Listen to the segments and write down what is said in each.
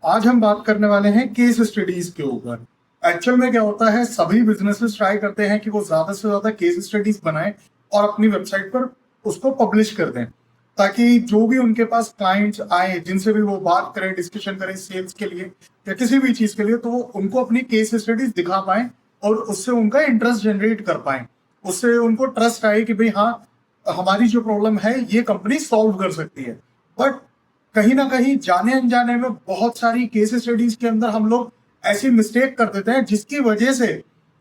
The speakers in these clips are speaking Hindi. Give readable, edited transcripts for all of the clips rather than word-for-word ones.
आज हम बात करने वाले हैं केस स्टडीज के ऊपर। एक्चुअल में क्या होता है, सभी बिजनेसेस ट्राई करते हैं कि वो ज्यादा से ज्यादा केस स्टडीज बनाएं और अपनी वेबसाइट पर उसको पब्लिश कर दें, ताकि जो भी उनके पास क्लाइंट्स आए, जिनसे भी वो बात करें, डिस्कशन करें सेल्स के लिए या किसी भी चीज के लिए, तो वो उनको अपनी केस स्टडीज दिखा पाए और उससे उनका इंटरेस्ट जनरेट कर पाए। उससे उनको ट्रस्ट आए कि भाई हाँ, हमारी जो प्रॉब्लम है ये कंपनी सॉल्व कर सकती है। बट कहीं ना कहीं जाने अनजाने में बहुत सारी केस स्टडीज के अंदर हम लोग ऐसी मिस्टेक कर देते हैं जिसकी वजह से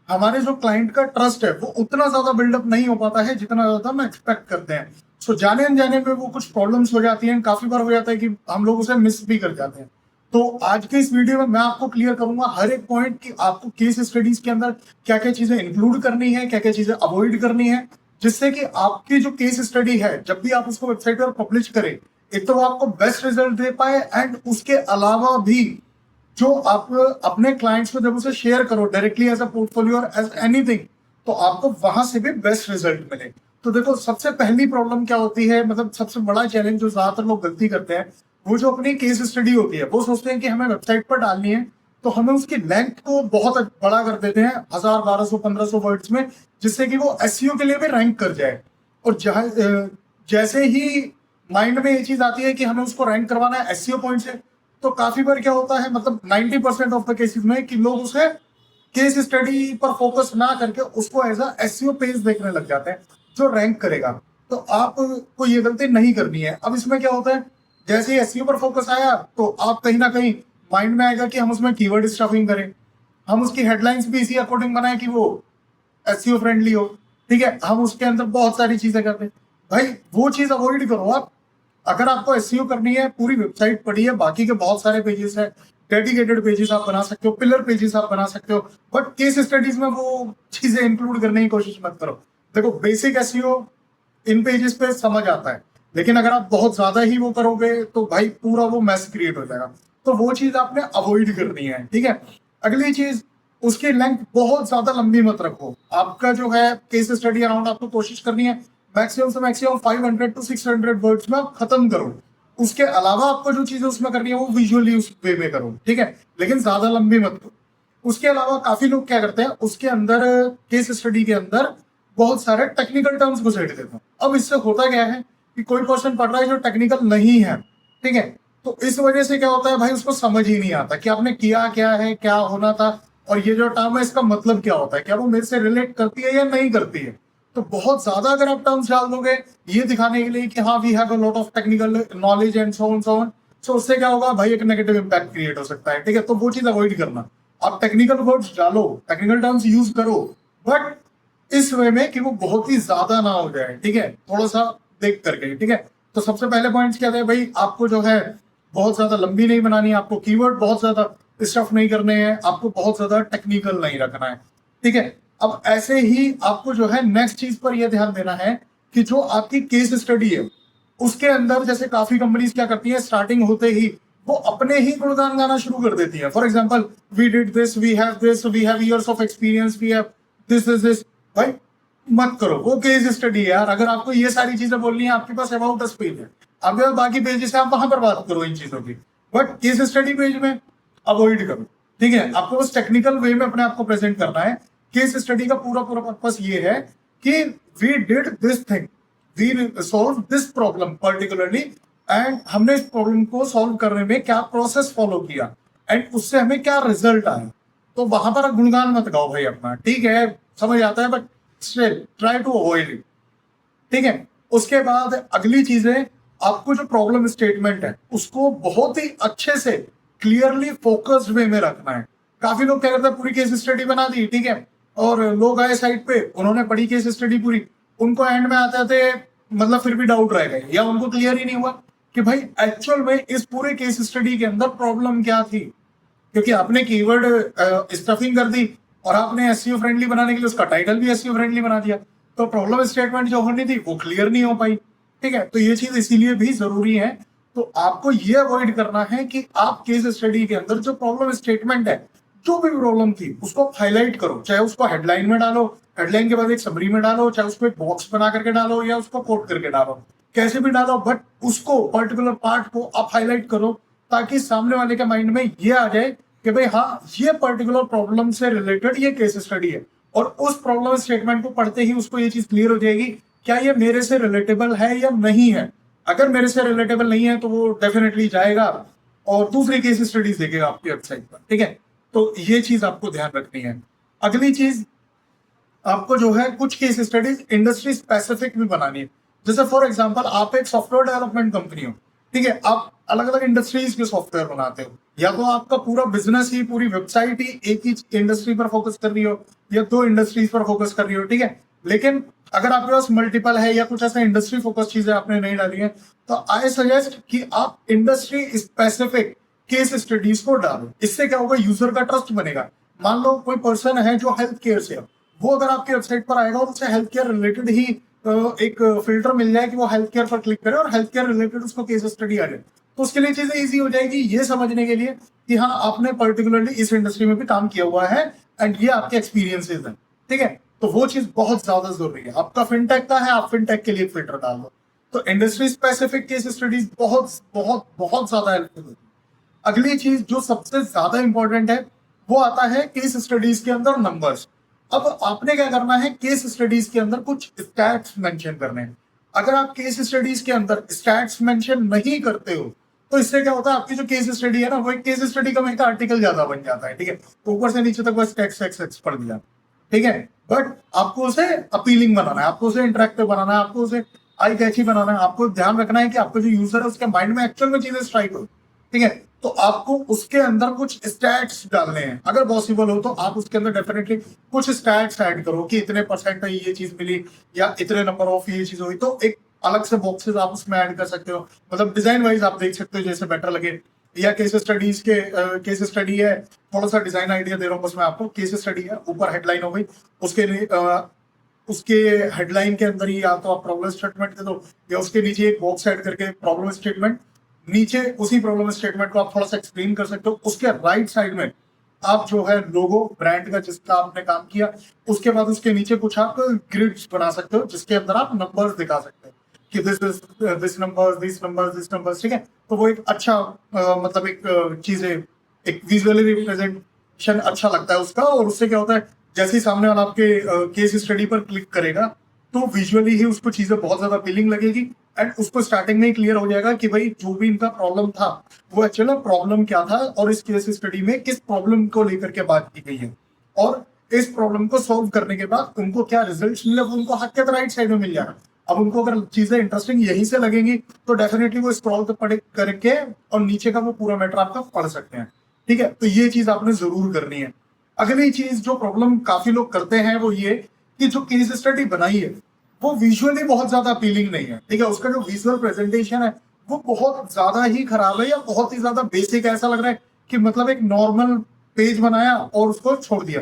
हमारे जो क्लाइंट का ट्रस्ट है वो उतना ज्यादा बिल्डअप नहीं हो पाता है जितना ज्यादा हम एक्सपेक्ट करते हैं। सो जाने अनजाने में वो कुछ प्रॉब्लम्स हो जाती हैं, काफी बार हो जाता है कि हम लोग उसे मिस भी कर जाते हैं। तो आज के इस वीडियो में मैं आपको क्लियर करूंगा हर एक पॉइंट कि आपको केस स्टडीज के अंदर क्या क्या चीजें इंक्लूड करनी है, क्या क्या चीजें अवॉइड करनी है, जिससे कि आपकी जो केस स्टडी है जब भी आप उसको वेबसाइट पर पब्लिश करें, एक तो वो आपको बेस्ट रिजल्ट दे पाए एंड उसके अलावा भी जो आप अपने क्लाइंट्स को जब उसे शेयर करो डायरेक्टली एज अ पोर्टफोलियो और एज एनीथिंग, तो आपको वहां से भी बेस्ट रिजल्ट मिले। तो देखो, सबसे पहली प्रॉब्लम क्या होती है, मतलब सबसे बड़ा चैलेंज जो ज्यादातर लोग गलती करते हैं, वो जो अपनी केस स्टडी होती है वो सोचते हैं कि हमें वेबसाइट पर डालनी है, तो हमें उसकी लेंथ को बहुत बड़ा कर देते हैं 1000 1200 1500 वर्ड्स में, जिससे कि वो एसईओ के लिए भी रैंक कर जाए। और जैसे ही माइंड में ये चीज आती है कि हमें उसको रैंक करवाना है एसईओ पॉइंट से, तो काफी बार क्या होता है, मतलब 90% ऑफ द केसेस में कि लोग उसे केस स्टडी पर फोकस ना करके उसको एज अ एसईओ पेज देखने लग जाते हैं जो रैंक करेगा। तो आपको ये गलती नहीं करनी है। अब इसमें क्या होता है, जैसे ही एसईओ पर फोकस आया तो आप कहीं ना कहीं माइंड में आएगा कि हम उसमें कीवर्ड स्टफिंग करें, हम उसकी हेडलाइंस भी इसी अकॉर्डिंग बनाए कि वो एसईओ फ्रेंडली हो। ठीक है, हम उसके अंदर बहुत सारी चीजें करते हैं, भाई वो चीज अवॉइड करो आप। अगर आपको एसईओ करनी है, पूरी वेबसाइट पड़ी है, बाकी के बहुत सारे पेजेस है, डेडिकेटेड पेजेस आप बना सकते हो, पिलर पेजेस आप बना सकते हो, बट केस स्टडीज में वो चीजें इंक्लूड करने की कोशिश मत करो। देखो, बेसिक एसईओ इन पेजेस पे समझ आता है, लेकिन अगर आप बहुत ज्यादा ही वो करोगे तो भाई पूरा वो मैस क्रिएट हो जाएगा। तो वो चीज आपने अवॉइड करनी है। ठीक है, अगली चीज, उसकी लेंथ बहुत ज्यादा लंबी मत रखो। आपका जो है केस स्टडी अराउंड आपको कोशिश करनी है मैक्सिमम से मैक्सिमम 500 to 600 वर्ड्स में आप खत्म करो। उसके अलावा आपको जो चीजें उसमें करनी है वो विजुअली उस वे में करो। ठीक है, लेकिन ज्यादा लंबी मत करो। उसके अलावा काफी लोग क्या करते हैं, उसके अंदर केस स्टडी के अंदर बहुत सारे टेक्निकल टर्म्स घुसेड़ देते हैं। अब इससे होता क्या है कि कोई क्वेश्चन पढ़ रहा है जो टेक्निकल नहीं है, ठीक है, तो इस वजह से क्या होता है भाई, उसको समझ ही नहीं आता कि आपने किया क्या है, क्या होना था, और ये जो टर्म है इसका मतलब क्या होता है, क्या वो मेरे से रिलेट करती है या नहीं करती है। तो बहुत ज्यादा अगर आप टर्म्स डाल दोगे ये दिखाने के लिए कि हाँ we have a lot of technical knowledge and so on, so उससे क्या होगा भाई, एक नेगेटिव इंपैक्ट क्रिएट हो सकता है। ठीक है, तो वो चीज अवॉइड करना। आप टेक्निकल वर्ड्स डालो, टेक्निकल टर्म्स यूज करो, बट इस वे में कि वो बहुत ही ज्यादा ना हो जाए। ठीक है, थोड़ा सा देख करके। ठीक है, तो सबसे पहले पॉइंट्स क्या थे भाई, आपको जो है बहुत ज्यादा लंबी नहीं बनानी है, आपको कीवर्ड बहुत ज्यादा स्टफ नहीं करने हैं, आपको बहुत ज्यादा टेक्निकल नहीं रखना है। ठीक है, अब ऐसे ही आपको जो है नेक्स्ट चीज पर यह ध्यान देना है कि जो आपकी केस स्टडी है उसके अंदर, जैसे काफी कंपनीज क्या करती है, स्टार्टिंग होते ही वो अपने ही गुणगान गाना शुरू कर देती है। For example, we did this, we have years of experience, we have this. भाई मत करो, वो केस स्टडी है यार। अगर आपको ये सारी चीजें बोलनी है, आपके पास अबाउट अस पेज है, आपके पास बाकी पेजेस है, आप वहां पर बात करो इन चीजों की, बट केस स्टडी पेज में अवॉइड करो। ठीक है, आपको बस टेक्निकल वे में अपने आप को प्रेजेंट करना है। केस स्टडी का पूरा पूरा पर्पस ये है कि we did this thing, we solve this problem particularly, and हमने इस प्रॉब्लम को सॉल्व करने में क्या प्रोसेस फॉलो किया एंड उससे हमें क्या रिजल्ट आया। तो वहां पर गुणगान मत गाओ भाई अपना। ठीक है, समझ आता है, but still try to avoid it. ठीक है, उसके बाद अगली चीजें, आपको जो प्रॉब्लम स्टेटमेंट है उसको बहुत ही अच्छे से क्लियरली फोकस्ड वे में रखना है। काफी लोग क्या करते हैं, पूरी केस स्टडी बना दी, ठीक है, और लोग आए साइट पे, उन्होंने पढ़ी केस स्टडी पूरी, उनको एंड में आते आते मतलब फिर भी डाउट रह गए या उनको क्लियर ही नहीं हुआ कि भाई एक्चुअल में इस पूरे केस स्टडी के अंदर प्रॉब्लम क्या थी। क्योंकि आपने कीवर्ड स्टफिंग कर दी और आपने एसईओ फ्रेंडली बनाने के लिए उसका टाइटल भी एसईओ फ्रेंडली बना दिया, तो प्रॉब्लम स्टेटमेंट जो होनी थी वो क्लियर नहीं हो पाई। ठीक है, तो ये चीज इसीलिए भी जरूरी है। तो आपको ये अवॉइड करना है कि आप केस स्टडी के अंदर जो प्रॉब्लम स्टेटमेंट है, जो भी प्रॉब्लम थी उसको हाईलाइट करो, चाहे उसको हेडलाइन में डालो, हेडलाइन के बाद एक समरी में डालो, चाहे उसको एक बॉक्स बना करके डालो या उसको कोट करके डालो, कैसे भी डालो, बट उसको पर्टिकुलर पार्ट को आप हाईलाइट करो ताकि सामने वाले के माइंड में ये आ जाए कि भाई हाँ, ये पर्टिकुलर प्रॉब्लम से रिलेटेड ये केस स्टडी है, और उस प्रॉब्लम स्टेटमेंट को पढ़ते ही उसको ये चीज क्लियर हो जाएगी क्या ये मेरे से रिलेटेबल है या नहीं है। अगर मेरे से रिलेटेबल नहीं है तो वो डेफिनेटली जाएगा और दूसरी केस स्टडीज देखेगा आपकी वेबसाइट पर। ठीक है, तो ये चीज आपको ध्यान रखनी है। अगली चीज, आपको जो है कुछ केस स्टडीज इंडस्ट्री स्पेसिफिक भी बनानी है। जैसे फॉर एग्जांपल आप एक सॉफ्टवेयर डेवलपमेंट कंपनी हो, ठीक है, आप अलग अलग इंडस्ट्रीज के सॉफ्टवेयर बनाते हो, या तो आपका पूरा बिजनेस ही, पूरी वेबसाइट ही एक ही इंडस्ट्री पर फोकस कर रही हो या दो इंडस्ट्रीज पर फोकस कर रही हो। ठीक है, लेकिन अगर आपके पास मल्टीपल है या कुछ ऐसा इंडस्ट्री फोकस चीजें आपने नहीं डाली है, तो आई सजेस्ट कि आप इंडस्ट्री स्पेसिफिक केस स्टडीज को डालो। इससे क्या होगा, यूजर का ट्रस्ट बनेगा। मान लो कोई पर्सन है जो हेल्थ केयर से है, वो अगर आपकी वेबसाइट पर आएगा और उससे हेल्थ केयर रिलेटेड ही एक फिल्टर मिल जाए कि वो हेल्थ केयर पर क्लिक करे और हेल्थ केयर रिलेटेड उसको केस स्टडी आ जाए, तो उसके लिए चीजें इजी हो जाएगी ये समझने के लिए कि हाँ, आपने पर्टिकुलरली इस इंडस्ट्री में भी काम किया हुआ है एंड ये आपके एक्सपीरियंसेस हैं। ठीक है, तो वो चीज बहुत ज्यादा जरूरी है। आपका फिनटेक का है, आप फिनटेक के लिए फिल्टर डाल दो। तो इंडस्ट्री स्पेसिफिक केस स्टडीज बहुत बहुत बहुत ज्यादा हेल्पफुल होती है। अगली चीज जो सबसे ज्यादा इंपॉर्टेंट है वो आता है केस स्टडीज के अंदर नंबर्स। अब आपने क्या करना है, केस स्टडीज के अंदर कुछ स्टैट्स मेंशन करने हैं। अगर आप केस स्टडीज के अंदर स्टैट्स मेंशन नहीं करते हो तो इससे क्या होता है, आपकी जो केस स्टडी है ना, वो एक केस स्टडी का एक आर्टिकल ज्यादा बन जाता है। ठीक है, तो ऊपर से नीचे तक बस टेक्स्ट टेक्स्ट पढ़ दिया। ठीक है, बट आपको उसे अपीलिंग बनाना है, आपको उसे इंटरेक्टिव बनाना है, आपको उसे आई कैची बनाना है। आपको ध्यान रखना है कि आपको जो यूजर है उसके माइंड में एक्चुअल में चीजें स्ट्राइक हो। ठीक है, तो आपको उसके अंदर कुछ स्टैट्स डालने हैं। अगर पॉसिबल हो तो आप उसके अंदर डेफिनेटली कुछ स्टैट्स ऐड करो कि इतने परसेंट ये चीज मिली या इतने नंबर ऑफ ये चीज हुई, तो एक अलग से बॉक्सेस आप उसमें ऐड कर सकते हो। मतलब डिजाइन वाइज आप देख सकते हो जैसे बेटर लगे। या केस स्टडीज के केस स्टडी है, थोड़ा सा डिजाइन आइडिया दे रहा हूँ बस मैं आपको। केस स्टडी है, ऊपर हेडलाइन हो गई, उसके हेडलाइन के अंदर ही या तो आप प्रॉब्लम स्टेटमेंट दे दो या उसके नीचे एक बॉक्स ऐड करके प्रॉब्लम स्टेटमेंट, नीचे उसी प्रॉब्लम स्टेटमेंट को आप थोड़ा सा एक्सप्लेन कर सकते हो। उसके राइट साइड में आप जो है लोगो ब्रांड का जिसका आपने काम किया, उसके बाद उसके नीचे कुछ आप ग्रिड्स बना सकते हो जिसके अंदर आप नंबर्स दिखा सकते हो कि दिस नंबर्स। ठीक है, तो वो एक अच्छा मतलब एक चीजें एक विजुअली रिप्रेजेंटेशन अच्छा लगता है उसका। और उससे क्या होता है, जैसे ही सामने वाला आपके केस स्टडी पर क्लिक करेगा तो विजुअली ही उसको चीजें बहुत ज्यादा फीलिंग लगेगी एंड उसको स्टार्टिंग में ही क्लियर हो जाएगा कि भाई जो भी इनका प्रॉब्लम था वो एक्चुअली प्रॉब्लम क्या था और इस केस स्टडी में किस प्रॉब्लम को लेकर के बात की गई है, और इस प्रॉब्लम को सॉल्व करने के बाद उनको क्या रिजल्ट्स मिले वो उनको हाथ के राइट साइड में मिल जाएगा। अब उनको अगर चीजें इंटरेस्टिंग यहीं से लगेंगी तो डेफिनेटली वो स्क्रॉल करके और नीचे का वो पूरा मैटर आपका पढ़ सकते हैं। ठीक है, तो ये चीज आपने जरूर करनी है। अगली चीज जो प्रॉब्लम काफी लोग करते हैं वो ये कि जो केस स्टडी बनाई है वो विजुअली बहुत ज्यादा अपीलिंग नहीं है। ठीक है, उसका जो विजुअल प्रेजेंटेशन है वो बहुत ज्यादा ही खराब है या बहुत ही ज्यादा बेसिक, ऐसा लग रहा है कि मतलब एक नॉर्मल पेज बनाया और उसको छोड़ दिया।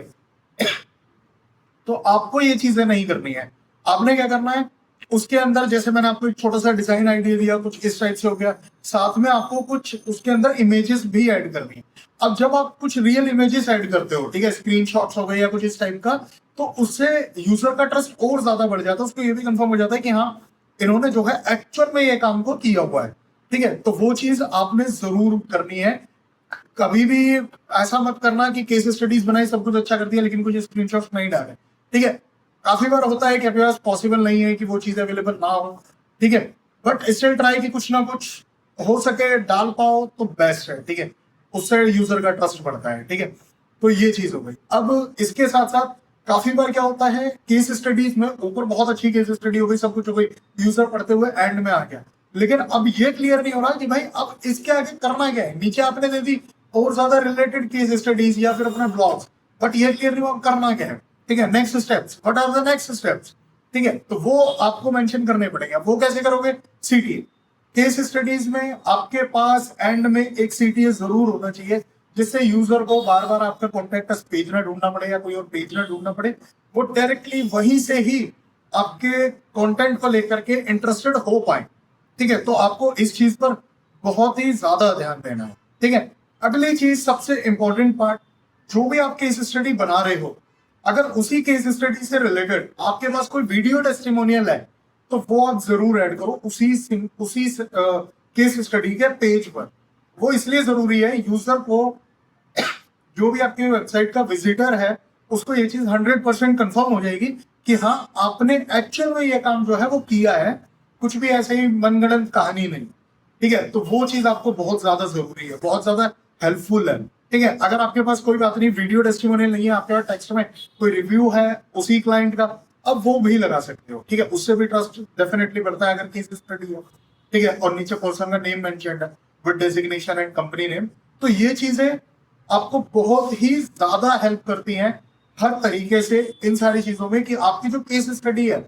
तो आपको ये चीजें नहीं करनी है। आपने क्या करना है, उसके अंदर जैसे मैंने आपको एक छोटा सा डिजाइन आइडिया दिया, कुछ इस टाइप से हो गया, साथ में आपको कुछ उसके अंदर इमेजेस भी ऐड करनी है। अब जब आप कुछ रियल इमेजेस ऐड करते हो, ठीक है, स्क्रीनशॉट्स हो गए या कुछ इस टाइप का, तो उससे यूजर का ट्रस्ट और ज्यादा बढ़ जाता है। उसको ये भी कंफर्म हो जाता है कि हाँ, इन्होंने जो है एक्चुअल में ये काम को किया हुआ है। ठीक है, तो वो चीज आपने जरूर करनी है। कभी भी ऐसा मत करना कि केस स्टडीज बनाई, सब कुछ अच्छा कर दिया लेकिन कुछ स्क्रीनशॉट्स नहीं डाले। ठीक है, काफी बार होता है कि आपके पास पॉसिबल नहीं है कि वो चीज अवेलेबल ना हो। ठीक है, बट स्टिल ट्राई कि कुछ ना कुछ हो सके डाल पाओ तो बेस्ट है। ठीक है, उससे यूजर का ट्रस्ट बढ़ता है। ठीक है, तो ये चीज हो गई। अब इसके साथ साथ काफी बार क्या होता है, केस स्टडीज में ऊपर बहुत अच्छी केस स्टडी हो गई, सब कुछ हो गई, यूजर पढ़ते हुए एंड में आ गया, लेकिन अब ये क्लियर नहीं हो रहा कि भाई अब इसके आगे करना क्या है। नीचे आपने दे दी और ज्यादा रिलेटेड केस स्टडीज या फिर अपने ब्लॉग्स, बट ये क्लियर नहीं हुआ करना क्या है। ठीक है, next steps, what are the next steps. ठीक है, तो वो आपको मेंशन करने पड़ेंगे। वो कैसे करोगे, सीटीए। केस स्टडीज में आपके पास एंड में एक सीटीए जरूर होना चाहिए जिससे यूजर को बार बार आपका कॉन्टेक्ट पेज ना ढूंढना पड़े या कोई और पेज ना ढूंढना पड़े, वो डायरेक्टली वहीं से ही आपके कंटेंट को लेकर के इंटरेस्टेड हो पाए। ठीक है, तो आपको इस चीज पर बहुत ही ज्यादा ध्यान देना है। ठीक है, अगली चीज सबसे इंपॉर्टेंट पार्ट, जो भी आप केस स्टडी बना रहे हो, अगर उसी केस स्टडी से रिलेटेड आपके पास कोई वीडियो टेस्टिमोनियल है तो वो आप जरूर ऐड करो उसी केस स्टडी के पेज पर। वो इसलिए जरूरी है, यूजर को, जो भी आपकी वेबसाइट का विजिटर है, उसको ये चीज 100% कंफर्म हो जाएगी कि हाँ, आपने एक्चुअल में ये काम जो है वो किया है, कुछ भी ऐसे ही मनगढ़ंत कहानी नहीं। ठीक है, तो वो चीज आपको बहुत ज्यादा जरूरी है, बहुत ज्यादा हेल्पफुल है। ठीक है, अगर आपके पास कोई बात नहीं, वीडियो टेस्टिमोनियल नहीं है, आपके पास टेक्स्ट में कोई रिव्यू है उसी क्लाइंट का, अब वो भी लगा सकते हो। ठीक है, उससे भी ट्रस्ट डेफिनेटली बढ़ता है अगर केस स्टडी हो। ठीक है, और नीचे पर्सन का नेम मेंशन है with designation and company name. तो ये चीजें आपको बहुत ही ज्यादा हेल्प करती हैं हर तरीके से इन सारी चीजों में, कि आपकी जो केस स्टडी है,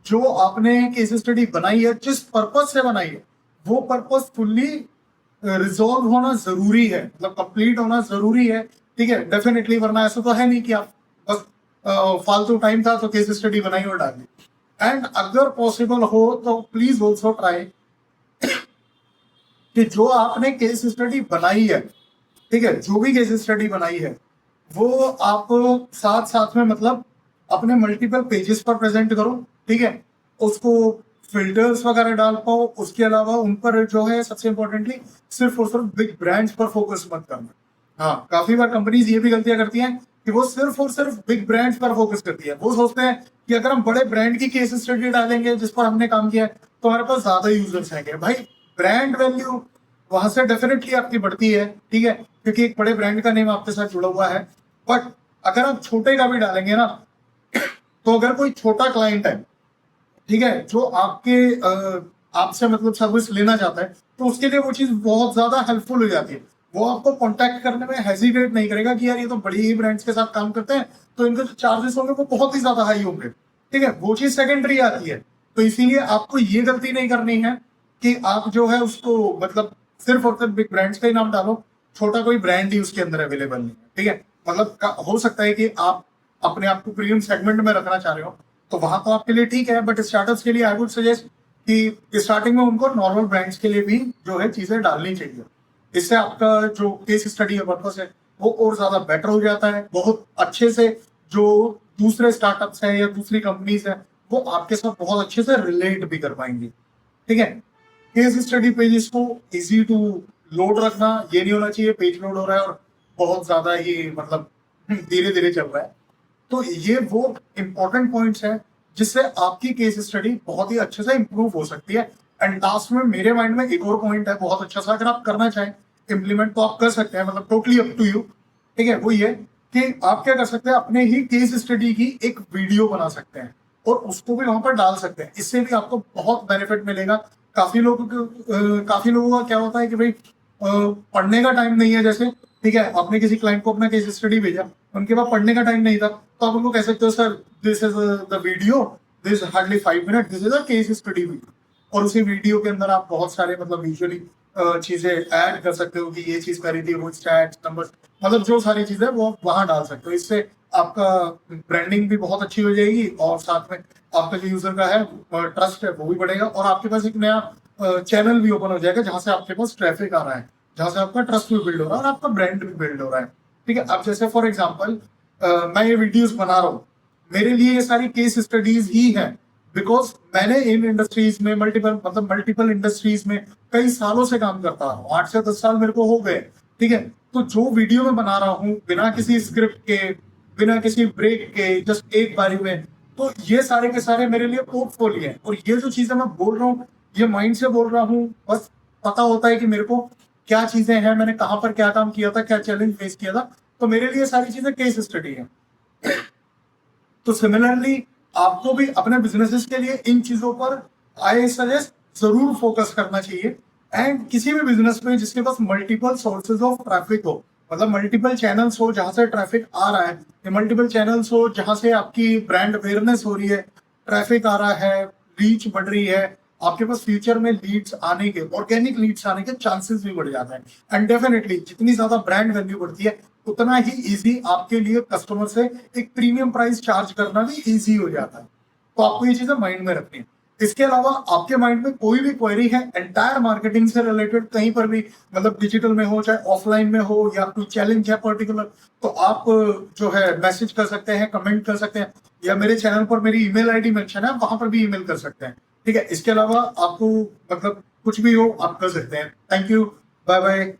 जो आपने केस स्टडी बनाई है, जिस पर्पज से बनाई है, वो पर्पज फुल्ली रिजॉल्व होना जरूरी है, मतलब कंप्लीट होना जरूरी है। ठीक है, डेफिनेटली, वरना ऐसा तो है नहीं कि आप बस फालतू टाइम था तो केस स्टडी बनाई और डाली। एंड अगर पॉसिबल हो तो प्लीज ऑल्सो ट्राई कि जो आपने केस स्टडी बनाई है, ठीक है, जो भी केस स्टडी बनाई है, वो आप साथ साथ में मतलब अपने मल्टीपल पेजेस पर प्रेजेंट करो। ठीक है, उसको फिल्टर्स वगैरह डाल पाओ। उसके अलावा उन पर जो है सबसे इंपॉर्टेंटली सिर्फ और सिर्फ बिग ब्रांड्स पर फोकस मत करना। हाँ, काफी बार कंपनीज ये भी गलतियां करती हैं कि वो सिर्फ और सिर्फ बिग ब्रांड्स पर फोकस करती है। वो सोचते हैं कि अगर हम बड़े ब्रांड की केस स्टडी डालेंगे जिस पर हमने काम किया है, तो हमारे पास ज्यादा यूजर्स आएंगे। भाई, ब्रांड वैल्यू वहां से डेफिनेटली आपकी बढ़ती है। ठीक है, क्योंकि एक बड़े ब्रांड का नेम आपके साथ जुड़ा हुआ है। बट अगर आप छोटे का भी डालेंगे ना, तो अगर कोई छोटा क्लाइंट है, ठीक है, जो आपसे मतलब सर्विस लेना चाहता है, तो उसके लिए वो चीज बहुत ज्यादा हेल्पफुल हो जाती है। वो आपको कांटेक्ट करने में हेजिटेट नहीं करेगा कि यार ये तो बड़ी ही ब्रांड्स के साथ काम करते हैं, तो इनके जो चार्जेस होंगे वो बहुत ही ज्यादा हाई होंगे। ठीक है, वो चीज सेकेंडरी आती है। तो इसीलिए आपको ये गलती नहीं करनी है कि आप जो है उसको मतलब सिर्फ और सिर्फ बिग ब्रांड्स का ही नाम डालो, छोटा कोई ब्रांड ही उसके अंदर अवेलेबल नहीं है। ठीक है, मतलब हो सकता है कि आप अपने आप को प्रीमियम सेगमेंट में रखना चाह रहे हो, तो वहां तो आपके लिए ठीक है। बट स्टार्टअप्स के लिए आई वुड सजेस्ट कि स्टार्टिंग में उनको नॉर्मल ब्रांड्स के लिए भी जो है चीजें डालनी चाहिए। इससे आपका जो केस स्टडी का पर्पस है वो और ज्यादा बेटर हो जाता है। बहुत अच्छे से जो दूसरे स्टार्टअप्स हैं या दूसरी कंपनीज हैं, वो आपके साथ बहुत अच्छे से रिलेट भी कर पाएंगी। ठीक है, केस स्टडी पेजेस को इजी टू लोड रखना, ये नहीं होना चाहिए पेज लोड हो रहा है और बहुत ज्यादा ही मतलब धीरे धीरे चल रहा है। तो ये वो इंपॉर्टेंट पॉइंट्स हैं जिससे आपकी केस स्टडी बहुत ही अच्छे से इंप्रूव हो सकती है। एंड लास्ट में मेरे माइंड में एक और पॉइंट है बहुत अच्छा सा, अगर आप करना चाहें इम्प्लीमेंट तो आप कर सकते हैं, मतलब टोटली अप टू यू। ठीक है, वो ये कि आप क्या कर सकते हैं, अपने ही केस स्टडी की एक वीडियो बना सकते हैं और उसको भी वहां पर डाल सकते हैं। इससे भी आपको बहुत बेनिफिट मिलेगा। काफी लोगों का क्या होता है कि भाई पढ़ने का टाइम नहीं है, जैसे ठीक है, आपने किसी क्लाइंट को अपना केस स्टडी भेजा, उनके पास पढ़ने का टाइम नहीं था, तो आप उनको कह सकते हो sir this is the video, this hardly 5 minute, this is a case study video. और उसी वीडियो के अंदर आप बहुत सारे मतलब विजुअली चीजें ऐड कर सकते हो कि ये चीज करी थी, वो स्टैट्स नंबर्स, मतलब जो सारी चीजें वो आप वहां डाल सकते हो। इससे आपका ब्रांडिंग भी बहुत अच्छी हो जाएगी और साथ में आपका जो यूजर का है ट्रस्ट है वो भी बढ़ेगा और आपके पास एक नया चैनल भी ओपन हो जाएगा जहां से आपके पास ट्रैफिक आ रहा है, जहां से आपका ट्रस्ट भी बिल्ड हो रहा है और आपका ब्रांड भी बिल्ड हो रहा है। ठीक है, अब जैसे फॉर एग्जाम्पल मैं ये वीडियोस बना रहा हूँ, मेरे लिए ये सारी केस स्टडीज ही है, बिकॉज मैंने इन इंडस्ट्रीज में मल्टीपल इंडस्ट्रीज में कई सालों से काम करता हूँ, 8 से 10 साल मेरे को हो गए। ठीक है, तो जो वीडियो मैं बना रहा हूँ बिना किसी स्क्रिप्ट के, बिना किसी ब्रेक के, जस्ट एक बारी में, तो ये सारे के सारे मेरे लिए पोर्टफोलियो है। और ये जो चीजें मैं बोल रहा हूँ ये माइंड से बोल रहा हूँ, बस पता होता है कि मेरे को क्या चीजें हैं, मैंने कहां पर क्या काम किया था, क्या चैलेंज फेस किया था, तो मेरे लिए सारी चीजें केस स्टडी है। तो सिमिलरली आपको भी अपने बिजनेसेस के लिए इन चीजों पर आई सजेस्ट जरूर फोकस करना चाहिए। एंड किसी भी बिजनेस में जिसके पास मल्टीपल सोर्सेज ऑफ ट्रैफिक हो, मतलब मल्टीपल चैनल्स हो जहां से ट्रैफिक आ रहा है, या मल्टीपल चैनल्स हो जहां से आपकी ब्रांड अवेयरनेस हो रही है, ट्रैफिक आ रहा है, रीच बढ़ रही है, आपके पास फ्यूचर में लीड्स आने के, ऑर्गेनिक लीड्स आने के चांसेस भी बढ़ जाते हैं। एंड डेफिनेटली जितनी ज्यादा ब्रांड वैल्यू बढ़ती है उतना ही इजी आपके लिए कस्टमर से एक प्रीमियम प्राइस चार्ज करना भी इजी हो जाता है। तो आपको ये चीजें माइंड में रखनी है। इसके अलावा आपके माइंड में कोई भी क्वेरी है एंटायर मार्केटिंग से रिलेटेड, कहीं पर भी, मतलब डिजिटल में हो चाहे ऑफलाइन में हो, या कोई चैलेंज है पर्टिकुलर, तो आप जो है मैसेज कर सकते हैं, कमेंट कर सकते हैं, या मेरे चैनल पर मेरी ईमेल आईडी मेंशन है, वहां पर भी ईमेल कर सकते हैं। ठीक है, इसके अलावा आपको मतलब कुछ भी हो आप कर सकते हैं। Thank you, bye bye.